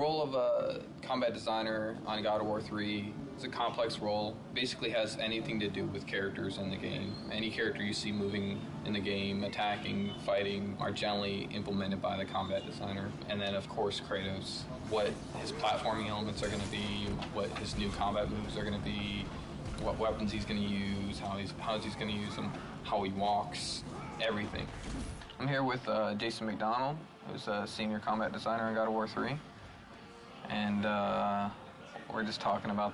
role of a combat designer on God of War 3 is a complex role. Basically has anything to do with characters in the game. Any character you see moving in the game, attacking, fighting, are generally implemented by the combat designer. And then, of course, Kratos. What his platforming elements are going to be, what his new combat moves are going to be, what weapons he's going to use, how he's going to use them, how he walks, everything. I'm here with Jason McDonald, who's a senior combat designer in God of War 3. And we're just talking about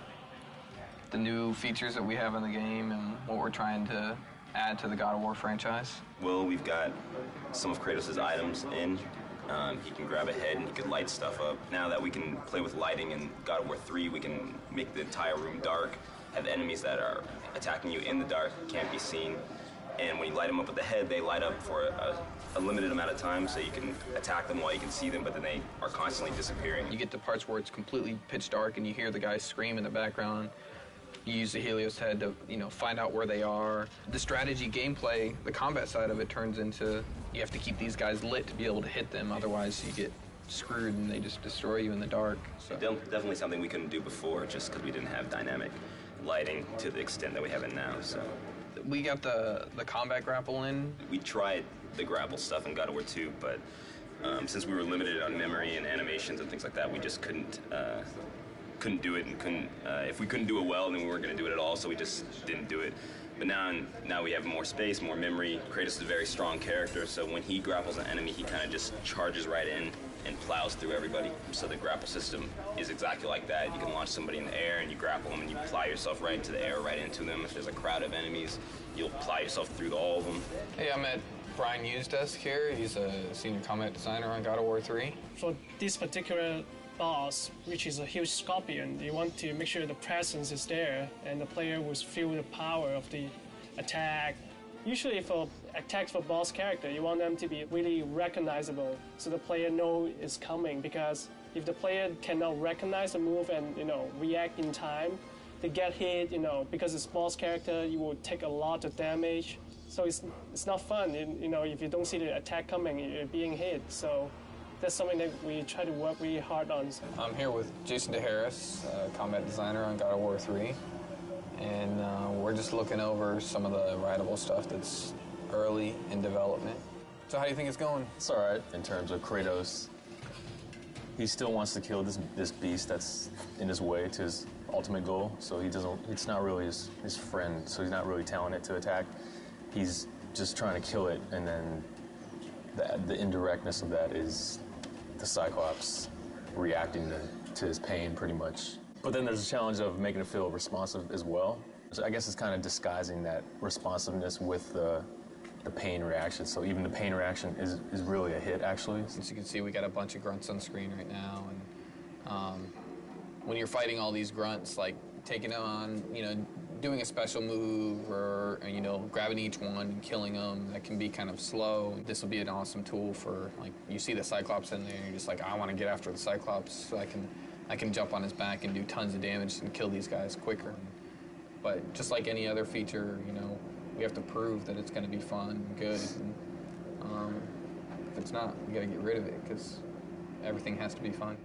the new features that we have in the game and what we're trying to add to the God of War franchise. Well, we've got some of Kratos' items in. He can grab a head and he can light stuff up. Now that we can play with lighting in God of War 3, we can make the entire room dark, have enemies that are attacking you in the dark, can't be seen. And when you light them up with the head, they light up for a limited amount of time, so you can attack them while you can see them, but then they are constantly disappearing. You get to parts where it's completely pitch dark and you hear the guys scream in the background. You use the Helios head to, find out where they are. The strategy gameplay, the combat side of it turns into you have to keep these guys lit to be able to hit them, otherwise you get screwed and they just destroy you in the dark. So. Definitely something we couldn't do before just because we didn't have dynamic lighting to the extent that we have it now. So we got the combat grapple in. We tried the grapple stuff in God of War 2, but since we were limited on memory and animations and things like that, we just couldn't do it, and if we couldn't do it well, then we weren't going to do it at all, so we just didn't do it. But now we have more space, more memory. Kratos is a very strong character, so when he grapples an enemy, he kind of just charges right in and plows through everybody. So the grapple system is exactly like that. You can launch somebody in the air and you grapple them and you plow yourself right into the air, right into them. If there's a crowd of enemies, you'll plow yourself through all of them. Hey, I'm at Brian Yu's desk here. He's a senior combat designer on God of War 3. For this particular boss, which is a huge scorpion, you want to make sure the presence is there and the player will feel the power of the attack. Usually for attacks for boss character, you want them to be really recognizable so the player knows it's coming, because if the player cannot recognize the move and react in time, they get hit, because it's boss character, you will take a lot of damage. So it's not fun, if you don't see the attack coming, you're being hit. So that's something that we try to work really hard on. I'm here with Jason DeHarris, combat designer on God of War 3. And we're just looking over some of the writable stuff that's early in development. So how do you think it's going? It's all right in terms of Kratos. He still wants to kill this beast that's in his way to his ultimate goal. So it's not really his friend, so he's not really telling it to attack. He's just trying to kill it, and then the indirectness of that is the Cyclops reacting to his pain, pretty much. But then there's a challenge of making it feel responsive as well. So I guess it's kind of disguising that responsiveness with the pain reaction. So even the pain reaction is really a hit, actually. As you can see, we got a bunch of grunts on screen right now. And when you're fighting all these grunts, like taking on, doing a special move or, grabbing each one and killing them, that can be kind of slow. This will be an awesome tool for, you see the Cyclops in there, and you're just like, I want to get after the Cyclops so I can jump on his back and do tons of damage and kill these guys quicker. But just like any other feature, we have to prove that it's going to be fun and good. And, if it's not, we got to get rid of it because everything has to be fun.